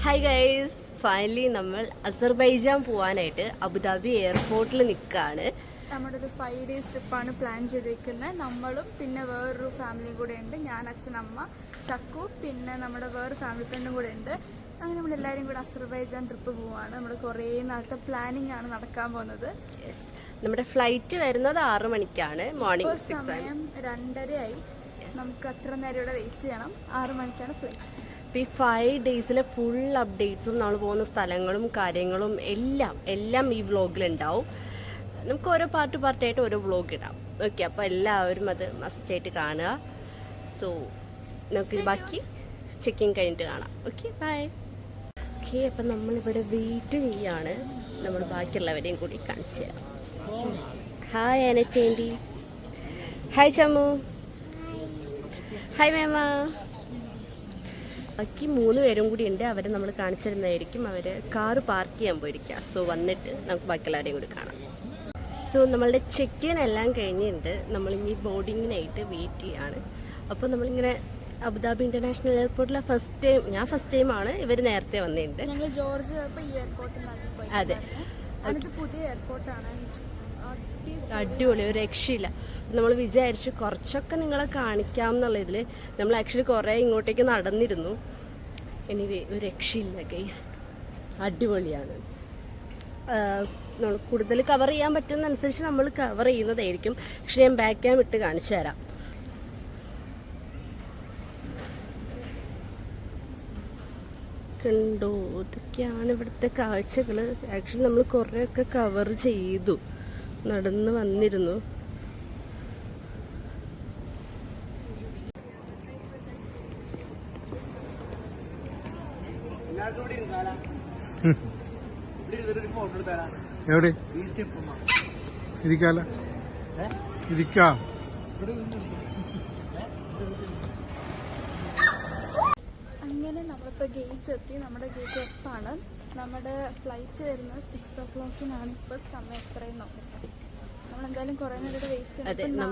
Hi guys, finally നമ്മൾ Azerbaijan പോകാനായിട്ട് Abu Dhabi എയർപോർട്ടിൽ നിൽക്കുകയാണ്. നമ്മുടെ ഒരു 5 days ട്രിപ്പാണ് പ്ലാൻ ചെയ്തിരിക്കുന്നത്. നമ്മളും പിന്നെ വേറൊരു ഫാമിലിയും കൂടെ ഉണ്ട്. ഞാൻ, അച്ഛൻ, അമ്മ, ചക്കു, പിന്നെ നമ്മുടെ വേറൊരു ഫാമിലി ഫ്രണ്ടും കൂടെ ഉണ്ട്. അങ്ങനെ നമ്മളെല്ലാവരും കൂടെ അസർബൈജാൻ ട്രിപ്പ് പോവാണ്. നമ്മൾ കുറേ നാളത്തെ പ്ലാനിങ് ആണ് നടക്കാൻ പോകുന്നത്. യെസ്, നമ്മുടെ ഫ്ലൈറ്റ് വരുന്നത് 6 മണിക്കാണ്. മോർണിംഗ് സമയം 2:30 ആയി. നമുക്ക് അത്ര നേരം ഇവിടെ വെയിറ്റ് ചെയ്യണം. 6 മണിക്കാണ് ഫ്ലൈറ്റ്. ഇപ്പോൾ ഈ 5 days ഫുൾ അപ്ഡേറ്റ്സും നമ്മൾ പോകുന്ന സ്ഥലങ്ങളും കാര്യങ്ങളും എല്ലാം ഈ വ്ളോഗിലുണ്ടാവും. നമുക്ക് ഓരോ പാർട്ടായിട്ട് ഓരോ വ്ളോഗ് ഇടാം. ഓക്കെ, അപ്പോൾ എല്ലാവരും അത് മസ്റ്റായിട്ട് കാണുക. സോ നമുക്ക് ബാക്കി ചെക്കിങ് കഴിഞ്ഞിട്ട് കാണാം. Okay, by. ഓക്കെ, അപ്പം നമ്മളിവിടെ വെയിറ്റ് ചെയ്യാണ്. നമ്മൾ ബാക്കിയുള്ളവരെയും കൂടി കാണിച്ചു തരാം. Hi അനറ്റേണ്ടി, hi ചമ്മു, hi മേമ. ബാക്കി 3 പേരും കൂടി ഉണ്ട്. അവരെ നമ്മൾ കാണിച്ചിരുന്നതായിരിക്കും. അവർ കാറ് പാർക്ക് ചെയ്യാൻ പോയിരിക്കുക. സോ വന്നിട്ട് നമുക്ക് ബാക്കിയുള്ളവരെയും കൂടി കാണാം. സോ നമ്മളുടെ ചെക്ക് ഇൻ എല്ലാം കഴിഞ്ഞിട്ടുണ്ട്. നമ്മളിനി ബോർഡിങ്ങിനായിട്ട് വെയിറ്റ് ചെയ്യാണ്. അപ്പോൾ നമ്മളിങ്ങനെ അബുദാബി ഇന്റർനാഷണൽ എയർപോർട്ടിലെ ഞാൻ ഫസ്റ്റ് ടൈമാണ്. ഇവർ നേരത്തെ വന്നിട്ടുണ്ട്. ഞങ്ങൾ ജോർജ് പോയപ്പോൾ ഈ എയർപോർട്ടിൽ അതെ, അത് പുതിയ എയർപോർട്ടാണ്. അടിപൊളി, ഒരു രക്ഷയില്ല. നമ്മൾ വിചാരിച്ചു കുറച്ചൊക്കെ നിങ്ങളെ കാണിക്കാം എന്നുള്ളതിൽ നമ്മൾ ആക്ച്വലി കുറേ ഇങ്ങോട്ടേക്ക് നടന്നിരുന്നു. എനിവേ, ഒരു രക്ഷയില്ല ഗൈസ്, അടിപൊളിയാണ്. നമ്മൾ കൂടുതൽ കവർ ചെയ്യാൻ പറ്റുന്നതനുസരിച്ച് നമ്മൾ കവർ ചെയ്യുന്നതായിരിക്കും. പക്ഷെ ഞാൻ ബാക്ക് ക്യാം ഇട്ട് കാണിച്ചു തരാം. കണ്ടോ, ഇതൊക്കെയാണ് ഇവിടുത്തെ കാഴ്ചകൾ. ആക്ച്വലി നമ്മൾ കുറേയൊക്കെ കവർ ചെയ്തു, നടന്ന് വന്നിരുന്നു. എവിടെ ഇരിക്കാല ഇരിക്കാം. അങ്ങനെ നമ്മളിപ്പോൾ ഗേറ്റ് എത്തി. നമ്മുടെ ഗേറ്റ് F ആണ്. നമ്മുടെ ഫ്ലൈറ്റ് വരുന്നത് 6 o'clock. ഇപ്പോൾ സമയം എത്രയും നോക്കട്ടെ. നമ്മളെന്തായാലും കുറേ നേരം വെയിറ്റ് ചെയ്യണം.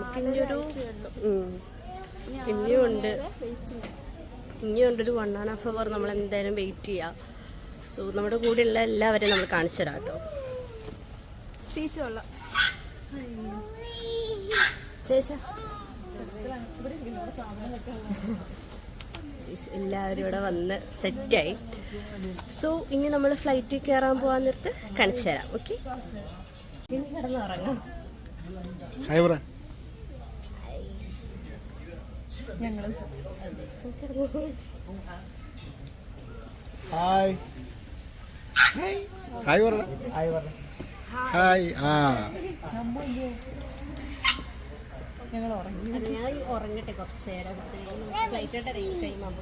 ഇനിയുണ്ടൊരു 1.5 hour നമ്മൾ എന്തായാലും വെയിറ്റ് ചെയ്യാം. സോ നമ്മുടെ കൂടെയുള്ള എല്ലാവരെയും നമ്മൾ കാണിച്ചു തരാം കേട്ടോ. സീറ്റുള്ള ചേച്ചാ, എല്ലാവരും ഇവിടെ വന്ന് സെറ്റായി. സോ ഇനി നമ്മൾ ഫ്ലൈറ്റിൽ കയറാൻ പോകാൻ നേരത്ത് കാണിച്ചു തരാം. ഓക്കെ, ഇനി കിടന്നുറങ്ങാം. ഹായ് പറ. ഹായ് ഹായ് പറ. ഹായ്. ഞാൻ ഉറങ്ങട്ടെ കുറച്ച് നേരം. ഫ്ലൈറ്റ് കഴിയുമ്പോൾ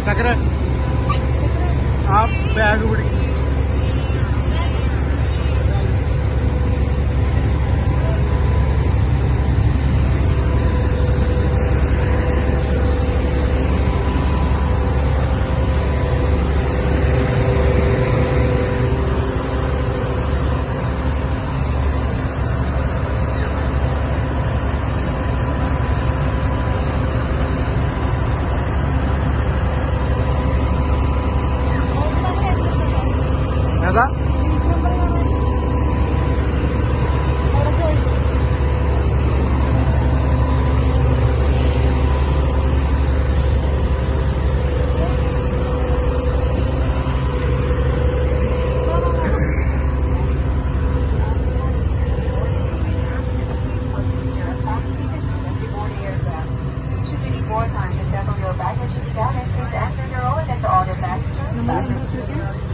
ചക്കര ആ ബാഗ് പിടി. ഏതാ More time to settle your baggage is down and please enter your own and all your passengers.